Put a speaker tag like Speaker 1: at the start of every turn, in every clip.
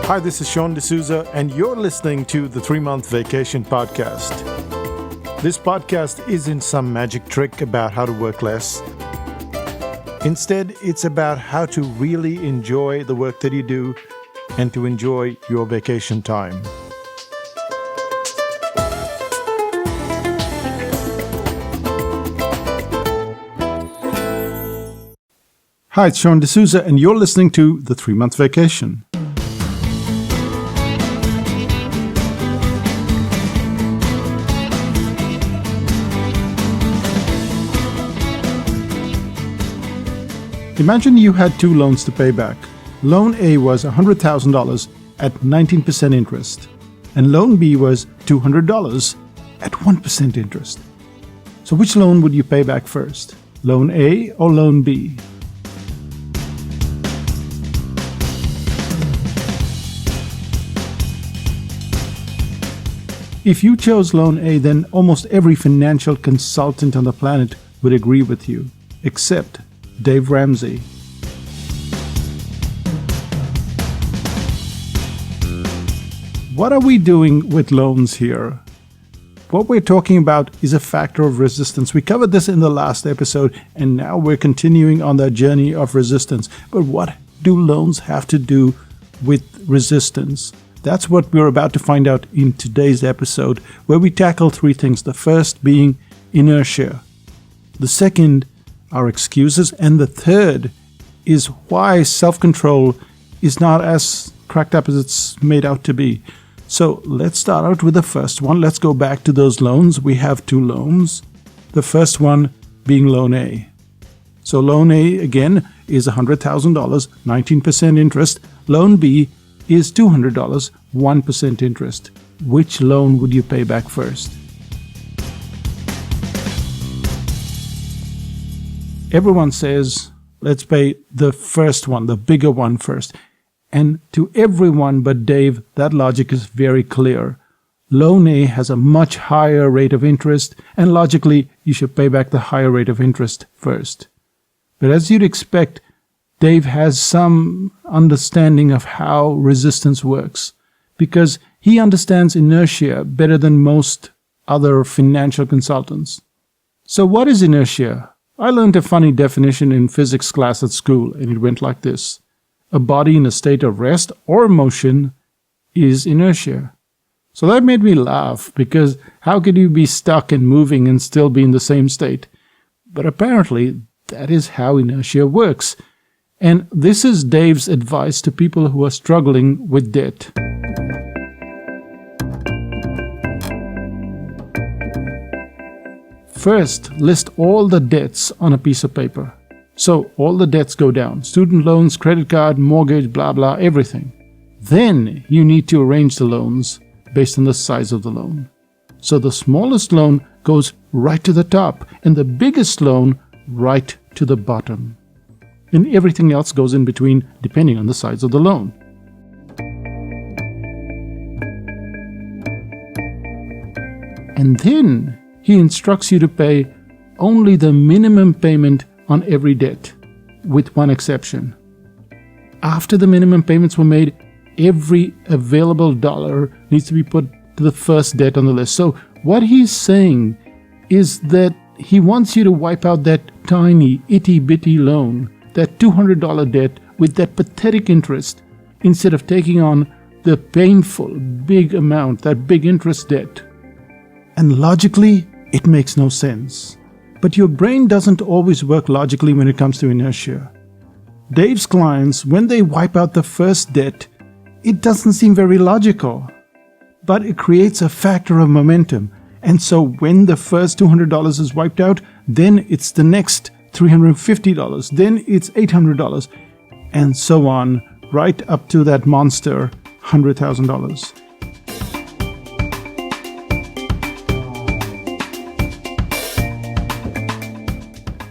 Speaker 1: Hi, this is Sean D'Souza, and you're listening to the 3-Month Vacation Podcast. This podcast isn't some magic trick about how to work less. Instead, it's about how to really enjoy the work that you do and to enjoy your vacation time. Hi, it's Sean D'Souza, and you're listening to the 3-Month Vacation. Imagine you had 2 loans to pay back. Loan A was $100,000 at 19% interest, and Loan B was $200 at 1% interest. So which loan would you pay back first? Loan A or Loan B? If you chose Loan A, then almost every financial consultant on the planet would agree with you, except Dave Ramsey. What are we doing with loans here? What we're talking about is a factor of resistance. We covered this in the last episode, and now we're continuing on that journey of resistance. But what do loans have to do with resistance? That's what we're about to find out in today's episode, where we tackle 3 things. The first being inertia. The second, our excuses, and the third is why self-control is not as cracked up as it's made out to be. So let's start out with the first one. Let's go back to those loans. We have 2 loans. The first one being Loan A. So Loan A, again, is $100,000, 19% interest. Loan B is $200, 1% interest. Which loan would you pay back first? Everyone says, let's pay the first one, the bigger one first. And to everyone but Dave, that logic is very clear. Loan A has a much higher rate of interest, and logically, you should pay back the higher rate of interest first. But as you'd expect, Dave has some understanding of how resistance works, because he understands inertia better than most other financial consultants. So what is inertia? I learned a funny definition in physics class at school, and it went like this. A body in a state of rest or motion is inertia. So that made me laugh, because how could you be stuck and moving and still be in the same state? But apparently, that is how inertia works. And this is Dave's advice to people who are struggling with debt. First, list all the debts on a piece of paper. So all the debts go down. Student loans, credit card, mortgage, blah, blah, everything. Then you need to arrange the loans based on the size of the loan. So the smallest loan goes right to the top, and the biggest loan right to the bottom. And everything else goes in between, depending on the size of the loan. And then he instructs you to pay only the minimum payment on every debt, with one exception. After the minimum payments were made, every available dollar needs to be put to the first debt on the list. So what he's saying is that he wants you to wipe out that tiny, itty-bitty loan, that $200 debt with that pathetic interest, instead of taking on the painful, big amount, that big interest debt. And logically, it makes no sense. But your brain doesn't always work logically when it comes to inertia. Dave's clients, when they wipe out the first debt, it doesn't seem very logical. But it creates a factor of momentum. And so when the first $200 is wiped out, then it's the next $350, then it's $800, and so on, right up to that monster $100,000.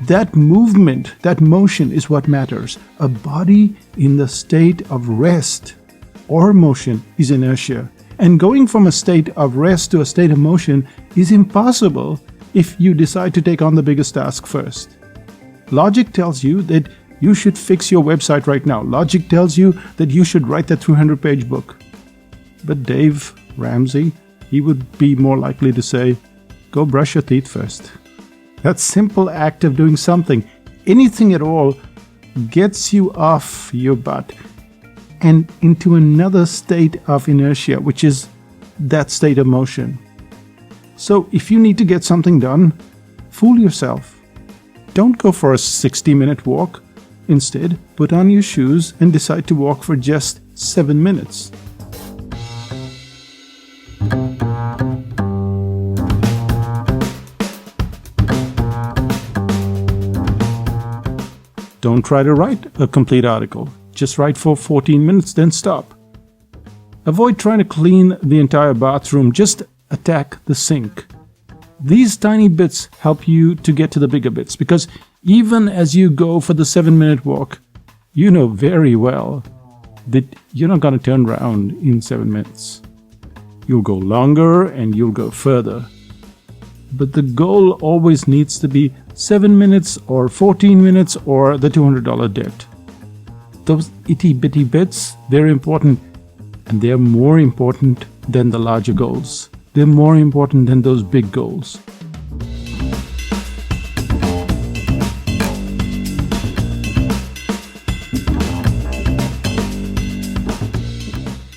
Speaker 1: That movement, that motion is what matters. A body in the state of rest or motion is inertia. And going from a state of rest to a state of motion is impossible if you decide to take on the biggest task first. Logic tells you that You should fix your website right now. Logic tells you that you should write that 300-page book. But Dave Ramsey, he would be more likely to say, go brush your teeth first. That simple act of doing something, anything at all, gets you off your butt and into another state of inertia, which is that state of motion. So if you need to get something done, fool yourself. Don't go for a 60-minute walk. Instead, put on your shoes and decide to walk for just 7 minutes. Don't try to write a complete article. Just write for 14 minutes, then stop. Avoid trying to clean the entire bathroom. Just attack the sink. These tiny bits help you to get to the bigger bits, because even as you go for the 7-minute walk, you know very well that you're not going to turn around in 7 minutes. You'll go longer and you'll go further. But the goal always needs to be 7 minutes or 14 minutes or the $200 debt. Those itty-bitty bits, they're important, and they're more important than the larger goals. They're more important than those big goals.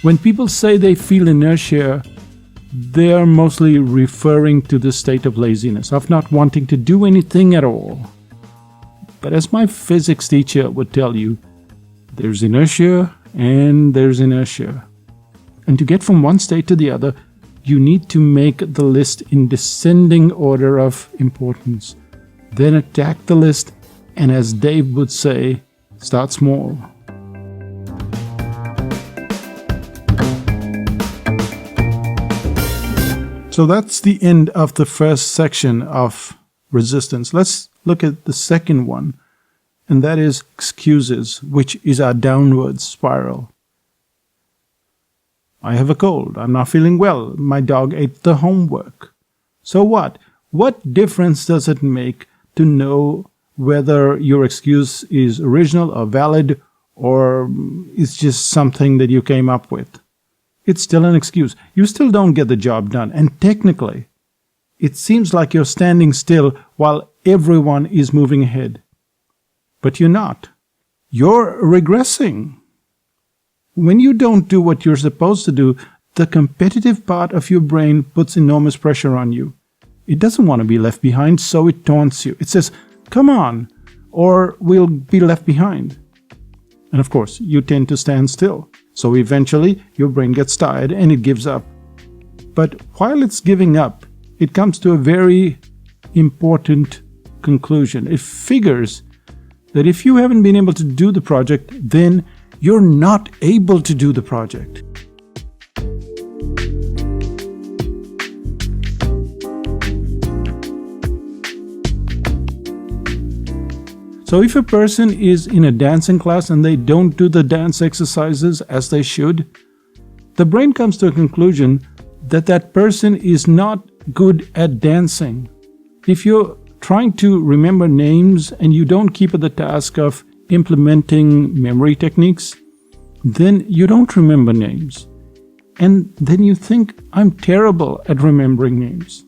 Speaker 1: When people say they feel inertia, they are mostly referring to the state of laziness, of not wanting to do anything at all. But as my physics teacher would tell you, there's inertia and there's inertia. And to get from one state to the other, you need to make the list in descending order of importance. Then attack the list, and as Dave would say, start small. So that's the end of the first section of resistance. Let's look at the second one, and that is excuses, which is our downward spiral. I have a cold. I'm not feeling well. My dog ate the homework. So what? What difference does it make to know whether your excuse is original or valid, or it's just something that you came up with? It's still an excuse. You still don't get the job done. And technically, it seems like you're standing still while everyone is moving ahead. But you're not. You're regressing. When you don't do what you're supposed to do, the competitive part of your brain puts enormous pressure on you. It doesn't want to be left behind, so it taunts you. It says, come on, or we'll be left behind. And of course, you tend to stand still. So eventually, your brain gets tired and it gives up. But while it's giving up, it comes to a very important conclusion. It figures that if you haven't been able to do the project, then you're not able to do the project. So if a person is in a dancing class and they don't do the dance exercises as they should, the brain comes to a conclusion that that person is not good at dancing. If you're trying to remember names and you don't keep at the task of implementing memory techniques, then you don't remember names. And then you think, I'm terrible at remembering names.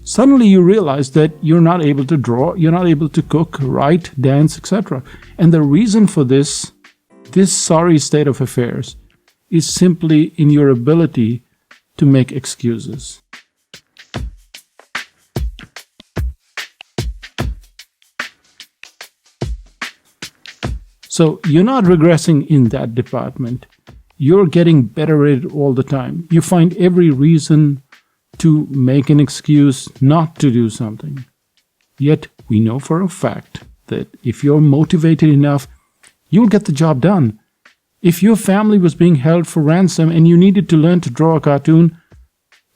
Speaker 1: Suddenly you realize that you're not able to draw, you're not able to cook, write, dance, etc. And the reason for this sorry state of affairs is simply in your ability to make excuses. So you're not regressing in that department. You're getting better at it all the time. You find every reason to make an excuse not to do something. Yet we know for a fact that if you're motivated enough, you'll get the job done. If your family was being held for ransom and you needed to learn to draw a cartoon,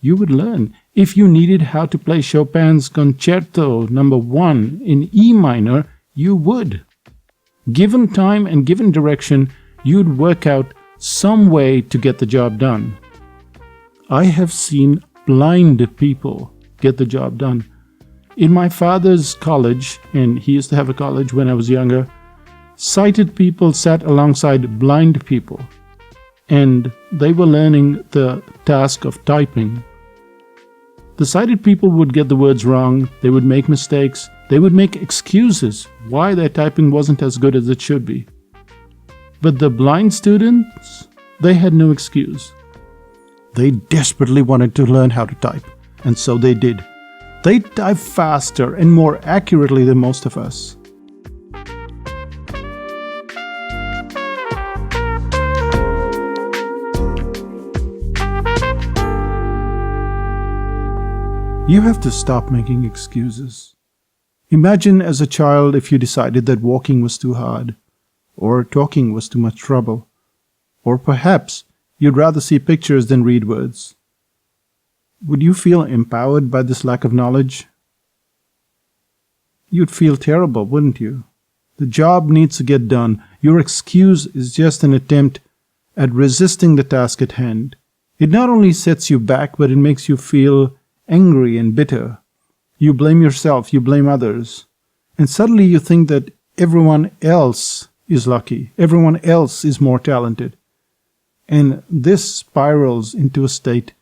Speaker 1: you would learn. If you needed how to play Chopin's Concerto No. 1 in E minor, you would. Given time and given direction, you'd work out some way to get the job done. I have seen blind people get the job done. In my father's college, and he used to have a college when I was younger, sighted people sat alongside blind people, and they were learning the task of typing. The sighted people would get the words wrong, they would make mistakes, they would make excuses why their typing wasn't as good as it should be. But the blind students, they had no excuse. They desperately wanted to learn how to type, and so they did. They type faster and more accurately than most of us. You have to stop making excuses. Imagine as a child if you decided that walking was too hard, or talking was too much trouble, or perhaps you'd rather see pictures than read words. Would you feel empowered by this lack of knowledge? You'd feel terrible, wouldn't you? The job needs to get done. Your excuse is just an attempt at resisting the task at hand. It not only sets you back, but it makes you feel angry and bitter. You blame yourself, you blame others. And suddenly you think that everyone else is lucky, everyone else is more talented. And this spirals into a state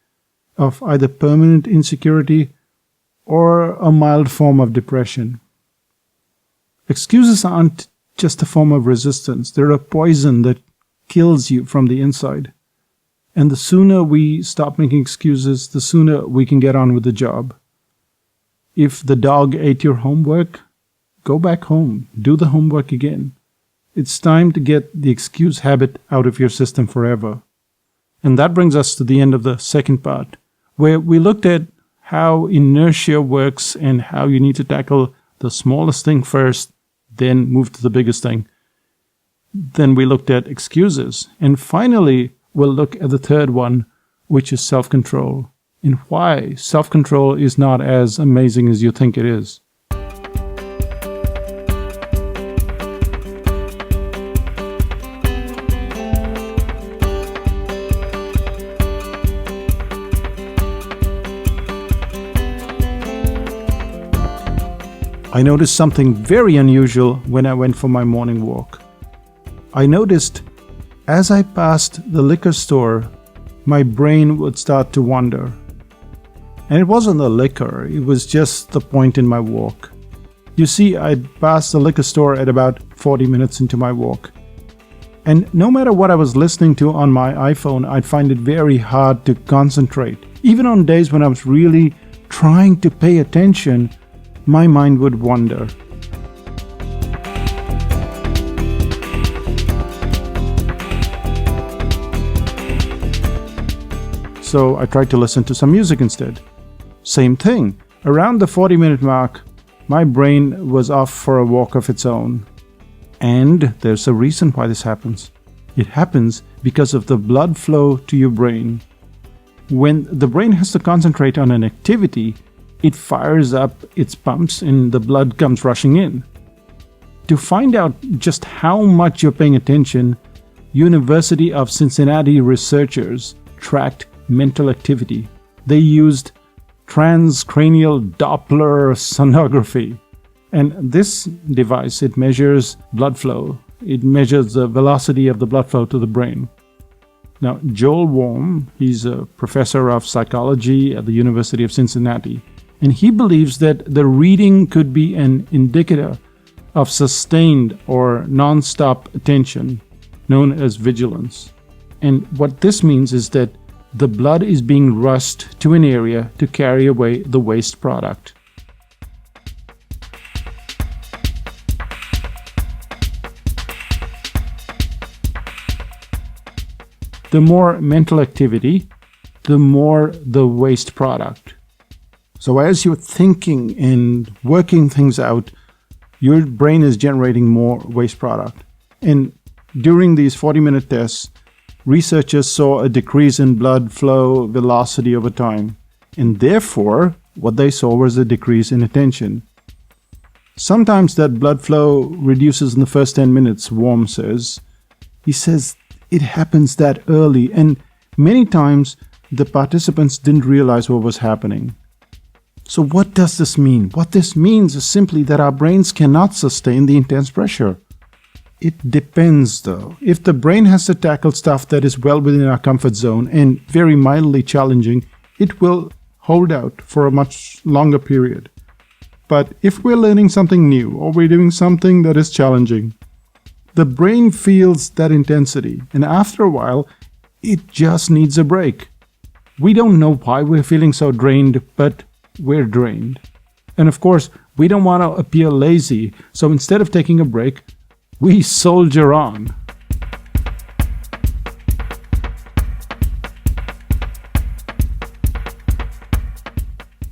Speaker 1: of either permanent insecurity or a mild form of depression. Excuses aren't just a form of resistance, they're a poison that kills you from the inside. And the sooner we stop making excuses, the sooner we can get on with the job. If the dog ate your homework, go back home, do the homework again. It's time to get the excuse habit out of your system forever. And that brings us to the end of the second part, where we looked at how inertia works and how you need to tackle the smallest thing first, then move to the biggest thing. Then we looked at excuses. And finally, we'll look at the third one, which is self-control, and why self-control is not as amazing as you think it is. I noticed something very unusual when I went for my morning walk. I noticed as I passed the liquor store, my brain would start to wander. And it wasn't the liquor, it was just the point in my walk. You see, I'd passed the liquor store at about 40 minutes into my walk. And no matter what I was listening to on my iPhone, I'd find it very hard to concentrate. Even on days when I was really trying to pay attention, my mind would wander. So I tried to listen to some music instead. Same thing. Around the 40-minute mark, my brain was off for a walk of its own. And there's a reason why this happens. It happens because of the blood flow to your brain. When the brain has to concentrate on an activity, it fires up its pumps and the blood comes rushing in. To find out just how much you're paying attention, University of Cincinnati researchers tracked mental activity. They used transcranial Doppler sonography. And this device, it measures blood flow. It measures the velocity of the blood flow to the brain. Now, Joel Worm, he's a professor of psychology at the University of Cincinnati, and he believes that the reading could be an indicator of sustained or non-stop attention, known as vigilance. And what this means is that the blood is being rushed to an area to carry away the waste product. The more mental activity, the more the waste product. So as you're thinking and working things out, your brain is generating more waste product. And during these 40-minute tests, researchers saw a decrease in blood flow velocity over time. And therefore, what they saw was a decrease in attention. Sometimes that blood flow reduces in the first 10 minutes, Worm says. He says it happens that early, and many times the participants didn't realize what was happening. So what does this mean? What this means is simply that our brains cannot sustain the intense pressure. It depends, though. If the brain has to tackle stuff that is well within our comfort zone and very mildly challenging, it will hold out for a much longer period. But if we're learning something new or we're doing something that is challenging, the brain feels that intensity, and after a while, it just needs a break. We don't know why we're feeling so drained, but we're drained. And of course, we don't want to appear lazy, so instead of taking a break, we soldier on.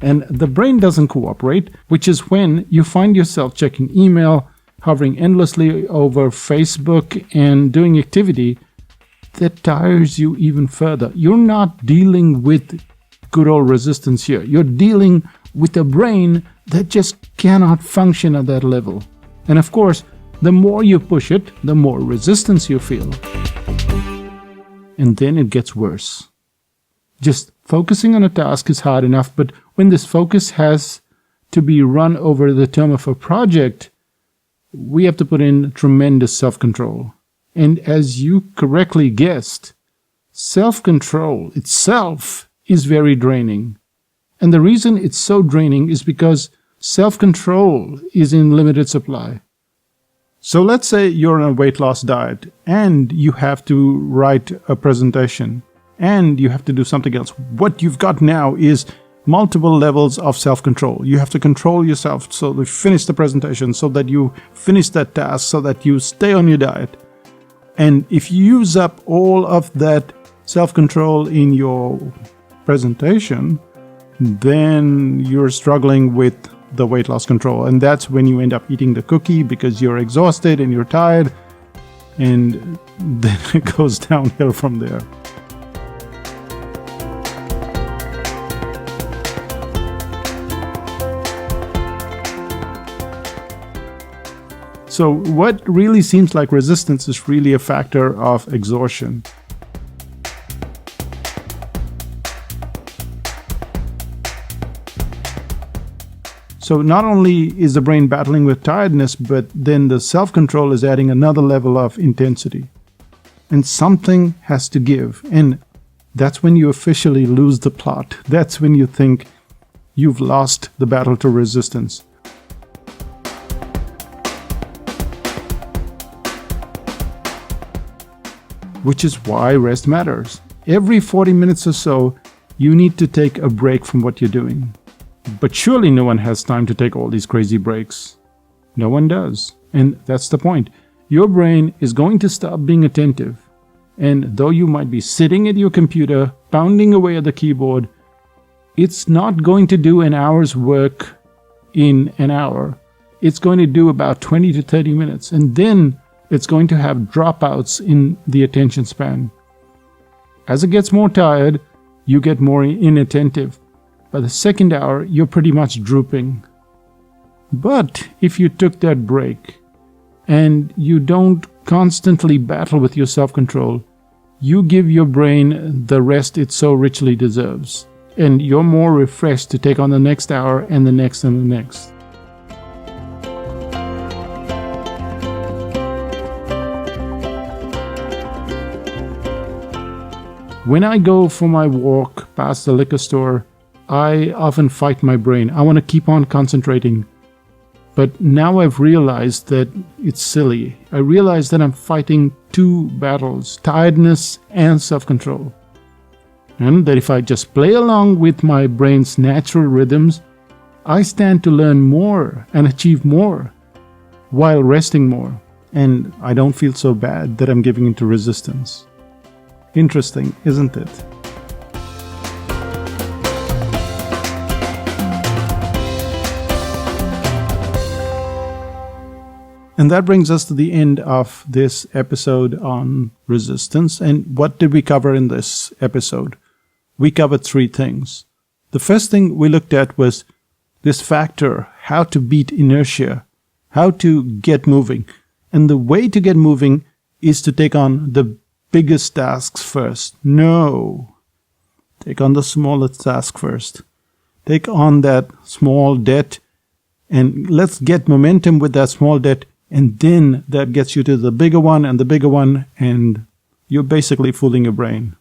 Speaker 1: And the brain doesn't cooperate, which is when you find yourself checking email, hovering endlessly over Facebook, and doing activity that tires you even further. You're not dealing with good old resistance here. You're dealing with a brain that just cannot function at that level. And of course, the more you push it, the more resistance you feel. And then it gets worse. Just focusing on a task is hard enough, but when this focus has to be run over the term of a project, we have to put in tremendous self-control. And as you correctly guessed, self-control itself is very draining. And the reason it's so draining is because self-control is in limited supply. So let's say you're on a weight loss diet and you have to write a presentation and you have to do something else. What you've got now is multiple levels of self-control. You have to control yourself so that you finish the presentation, so that you finish that task, so that you stay on your diet. And if you use up all of that self-control in your presentation, then you're struggling with the weight loss control. And that's when you end up eating the cookie because you're exhausted and you're tired. And then it goes downhill from there. So what really seems like resistance is really a factor of exhaustion. So not only is the brain battling with tiredness, but then the self-control is adding another level of intensity. And something has to give. And that's when you officially lose the plot. That's when you think you've lost the battle to resistance. Which is why rest matters. Every 40 minutes or so, you need to take a break from what you're doing. But surely no one has time to take all these crazy breaks. No one does. And that's the point. Your brain is going to stop being attentive. And though you might be sitting at your computer, pounding away at the keyboard, it's not going to do an hour's work in an hour. It's going to do about 20 to 30 minutes. And then it's going to have dropouts in the attention span. As it gets more tired, you get more inattentive. By the second hour, you're pretty much drooping. But if you took that break and you don't constantly battle with your self-control, you give your brain the rest it so richly deserves. And you're more refreshed to take on the next hour and the next and the next. When I go for my walk past the liquor store, I often fight my brain. I want to keep on concentrating. But now I've realized that it's silly. I realize that I'm fighting two battles, tiredness and self-control. And that if I just play along with my brain's natural rhythms, I stand to learn more and achieve more while resting more. And I don't feel so bad that I'm giving into resistance. Interesting, isn't it? And that brings us to the end of this episode on resistance. And what did we cover in this episode? We covered three things. The first thing we looked at was this factor, how to beat inertia, how to get moving. And the way to get moving is to take on the biggest tasks first. No. Take on the smallest task first. Take on that small debt and let's get momentum with that small debt And then that gets you to the bigger one and the bigger one, and you're basically fooling your brain.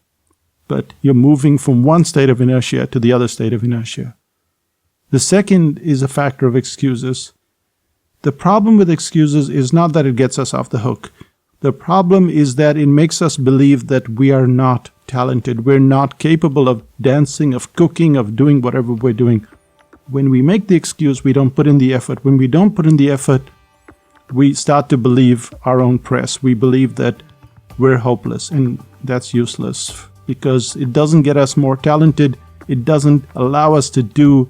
Speaker 1: But you're moving from one state of inertia to the other state of inertia. The second is a factor of excuses. The problem with excuses is not that it gets us off the hook. The problem is that it makes us believe that we are not talented. We're not capable of dancing, of cooking, of doing whatever we're doing. When we make the excuse, we don't put in the effort. When we don't put in the effort, we start to believe our own press. We believe that we're hopeless, and that's useless because it doesn't get us more talented. It doesn't allow us to do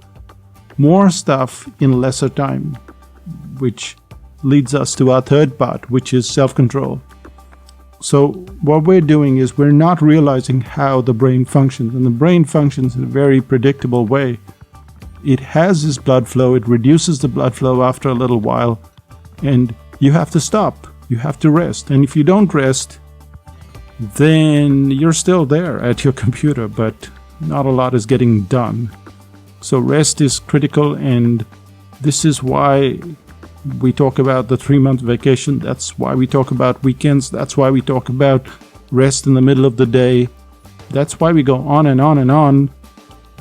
Speaker 1: more stuff in lesser time, which leads us to our third part, which is self-control. So what we're doing is we're not realizing how the brain functions, and the brain functions in a very predictable way. It has this blood flow, it reduces the blood flow after a little while, and you have to stop, you have to rest. And if you don't rest, then you're still there at your computer, but not a lot is getting done. So rest is critical, and this is why we talk about the 3-month vacation. That's why we talk about weekends. That's why we talk about rest in the middle of the day. That's why we go on and on and on,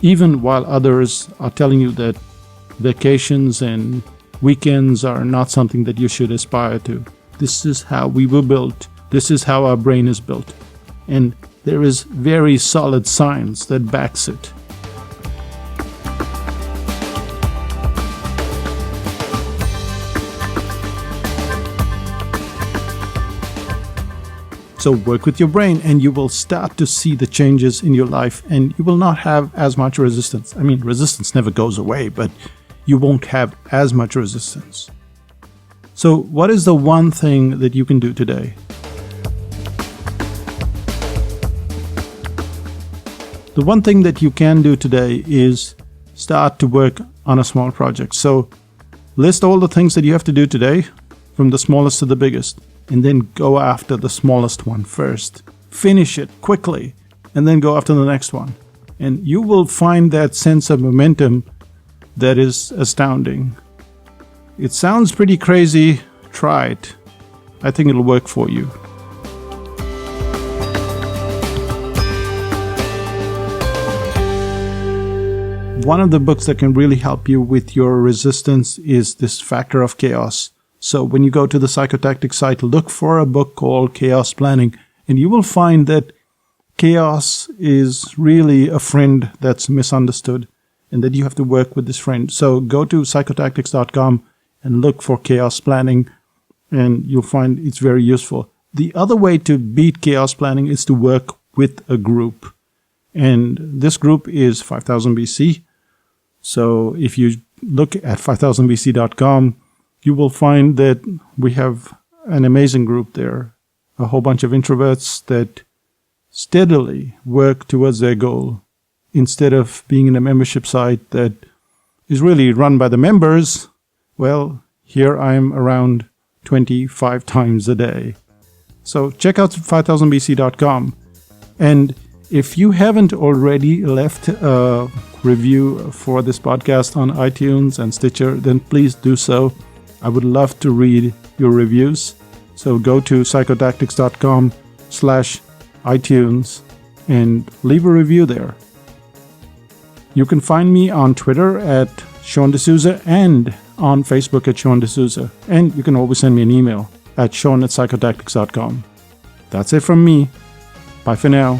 Speaker 1: even while others are telling you that vacations and weekends are not something that you should aspire to. This is how we were built. This is how our brain is built. And there is very solid science that backs it. So work with your brain and you will start to see the changes in your life, and you will not have as much resistance. I mean, resistance never goes away, but you won't have as much resistance. So what is the one thing that you can do today? The one thing that you can do today is start to work on a small project. So list all the things that you have to do today, from the smallest to the biggest, and then go after the smallest one first. Finish it quickly, and then go after the next one. And you will find that sense of momentum that is astounding. It sounds pretty crazy. Try it. I think it'll work for you. One of the books that can really help you with your resistance is this Factor of Chaos. So when you go to the Psychotactics site, look for a book called Chaos Planning, and you will find that chaos is really a friend that's misunderstood, and that you have to work with this friend. So go to psychotactics.com and look for Chaos Planning, and you'll find it's very useful. The other way to beat chaos planning is to work with a group. And this group is 5000 BC. So if you look at 5000bc.com, you will find that we have an amazing group there. A whole bunch of introverts that steadily work towards their goal, instead of being in a membership site that is really run by the members. Well, here I'm around 25 times a day. So check out 5000bc.com. And if you haven't already left a review for this podcast on iTunes and Stitcher, then please do so. I would love to read your reviews. So go to psychotactics.com/iTunes and leave a review there. You can find me on Twitter at Sean D'Souza and on Facebook at Sean D'Souza. And you can always send me an email at sean@psychotactics.com. That's it from me. Bye for now.